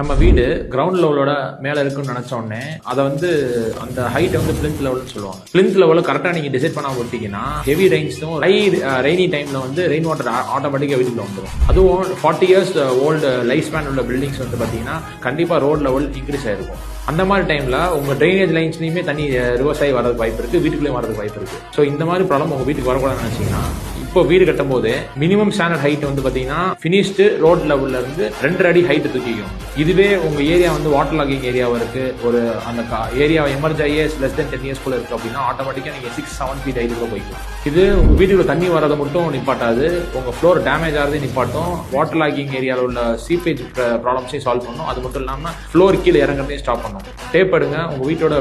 நம்ம வீடு கிரவுண்ட் லெவலோட மேல இருக்குன்னு நினைச்ச உடனே அதை வந்து அந்த ஹைட் வந்து பிளிந்த் லெவல்னு சொல்லுவாங்க. பிளிந்த் லெவலில் கரெக்டாக நீங்க டிசைட் பண்ணாம விட்டீங்கன்னா ஹெவி ரெயின்ஸும் ரெய்னி டைம்ல வந்து ரெயின் வாட்டர் ஆட்டோமேட்டிக்காக வீட்டுக்குள்ள வந்துடும். அதுவும் 40 இயர்ஸ் ஓல்டு லைஃப் ஸ்பேன் உள்ள பில்டிங்ஸ் வந்து பார்த்தீங்கன்னா கண்டிப்பா ரோட் லெவல் இன்க்ரீஸ் ஆயிருக்கும். அந்த மாதிரி டைம்ல உங்க ட்ரைனேஜ் லைன்ஸ்லயுமே தண்ணி ரிவர்ஸ் ஆகி வரதுக்கு வாய்ப்பு இருக்கு, வீட்டுக்குள்ளேயும் வரதுக்கு வாய்ப்பு இருக்கு. ஸோ இந்த மாதிரி ப்ராப்ளம் உங்க வீட்டுக்கு வரக்கூடாதுன்னு நினைச்சீங்கன்னா இப்போ வீடு கட்டும் போது மினிமம் ஸ்டாண்டர்ட் ஹைட் வந்து பாத்தீங்கன்னா பினிஷ்டு ரோட் லெவல்ல இருந்து 2 அடி ஹைட் தூக்கிக்கும். இதுவே உங்க ஏரியா வந்து வாட்டர் லாகிங் ஏரியாவா இருக்கு, ஒரு அந்த ஏரியா எமர்ஜ் ஆகியஸ் லெஸ் தென் 10 இயர்ஸ் இருக்கு அப்படின்னா ஆட்டோமேட்டிக்கா நீங்க 6-7 ஃபீட் ஹைட்டுக்குள்ள போய்க்கும். இது உங்க வீட்டுக்குள்ள தண்ணி வரதை மட்டும் நிப்பாட்டாது, உங்க ஃப்ளோர் டேமேஜ் ஆகிறதே நிப்பாட்டும், வாட்டர் லாகிங் ஏரியாவில் உள்ள சீப்பேஜ் ப்ராப்ளம்ஸையும் சால்வ் பண்ணும். அது மட்டும் இல்லாம ஃப்ளோர் கீழே இறங்குறதையும் ஸ்டாப் பண்ணும். டேப் எடுங்க, உங்க வீட்டோட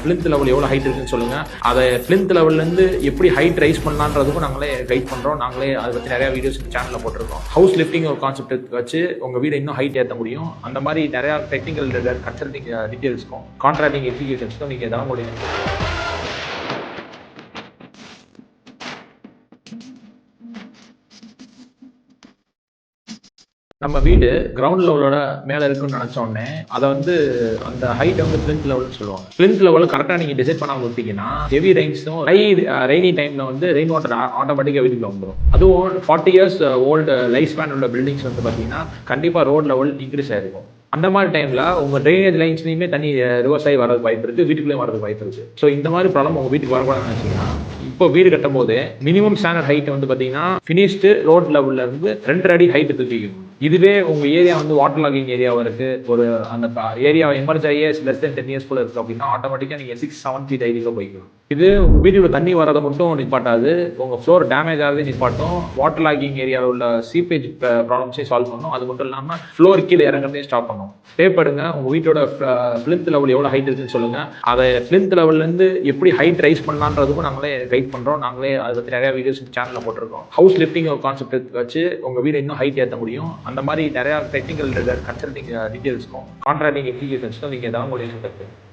பிளிந்த் லெவல் எவ்வளவு ஹைட் இருக்குன்னு சொல்லுங்க. அதை பிளிந்த் லெவல்ல இருந்து எப்படி ஹைட் ரைஸ் பண்ணலான்றதுக்கும் நாங்களே கைட் பண்றோம். நாங்களே அதை பத்தி நிறைய வீடியோஸ் சேனல்ல போட்டிருக்கோம். ஹவுஸ் லிஃப்டிங் ஒரு கான்செப்ட் வச்சு உங்க வீடு இன்னும் ஹைட் ஏற்ற முடியும். அந்த மாதிரி நிறைய டெக்னிக்கல் கன்சல்டிங் டீடைல்ஸ்க்கும் கான்ட்ராக்டிங் எக்ஸிகியூஷன்ஸ்க்கும் நீங்க எதாவது முடியும். நம்ம வீடு கிரவுண்ட் லெவலோட மேல இருக்குன்னு நினைச்ச உடனே அதை வந்து அந்த ஹைட் வந்து பிளிந்த் லெவல்னு சொல்லுவாங்க. பிளிந்த் லெவலில் கரெக்டாக நீங்க டிசைட் பண்ணாம விட்டீங்கன்னா ஹெவி ரெயின்ஸும் ரெய்னி டைம்ல வந்து ரெயின் வாட்டர் ஆட்டோமேட்டிக்காக வீட்டுக்குள்ள வந்துடும். அதுவும் 40 இயர்ஸ் ஓல்டு லைஃப் ஸ்பேன் உள்ள பில்டிங்ஸ் வந்து பார்த்தீங்கன்னா கண்டிப்பா ரோட் லெவல் இன்க்ரீஸ் ஆயிருக்கும். அந்த மாதிரி டைம்ல உங்க ட்ரைனேஜ் லைன்ஸ்லயுமே தண்ணி ரிவர்ஸ் ஆகி வரதுக்கு வாய்ப்பு இருக்கு, வீட்டுக்குள்ளேயும் வரதுக்கு வாய்ப்பு இருக்கு. ஸோ இந்த மாதிரி ப்ராப்ளம் உங்க வீட்டுக்கு வரக்கூடாதுன்னு நினைச்சீங்கன்னா இப்போ வீடு கட்டும் போது மினிமம் ஸ்டாண்டர்ட் ஹைட் வந்து பாத்தீங்கன்னா பினிஷ்டு ரோட் லெவல்ல இருந்து 2 அடி ஹைட் தூக்கிக்கும். இதுவே உங்க ஏரியா வந்து வாட்டர் லாகிங் ஏரியாவா இருக்கு, ஒரு அந்த ஏரியா எமர்ஜ் ஆகியஸ் லெஸ் தென் 10 இயர்ஸ் இருக்கு அப்படின்னா ஆட்டோமேட்டிக்கா நீங்க 6-7 ஃபீட் ஹைட்டுக்குள்ள போய்க்கும். இது உங்க வீட்டுக்குள்ள தண்ணி வரதை மட்டும் நிப்பாட்டாது, உங்க ஃப்ளோர் டேமேஜ் ஆகிறதே நிப்பாட்டும், வாட்டர் லாகிங் ஏரியாவில் உள்ள சீப்பேஜ் ப்ராப்ளம்ஸையும் சால்வ் பண்ணும். அது மட்டும் இல்லாம ஃப்ளோர் கீழே இறங்குறதையும் ஸ்டாப் பண்ணும். டேப் எடுங்க, உங்க வீட்டோட பிளிந்த் லெவல் எவ்வளவு ஹைட் இருக்குன்னு சொல்லுங்க. அதை பிளிந்த் லெவல்ல இருந்து எப்படி ஹைட் ரைஸ் பண்ணலான்றதுக்கும் நாங்களே கைட் பண்றோம். நாங்களே அதை பத்தி நிறைய வீடியோஸ் சேனல்ல போட்டிருக்கோம். ஹவுஸ் லிஃப்டிங் ஒரு கான்செப்ட் வச்சு உங்க வீடு இன்னும் ஹைட் ஏற்ற முடியும். அந்த மாதிரி நிறைய டெக்னிக்கல் கன்சல்டிங் டீடைல்ஸ்க்கும் கான்ட்ராக்டிங் எக்ஸிகியூஷன்ஸ்க்கும் நீங்க எதாவது முடியும்.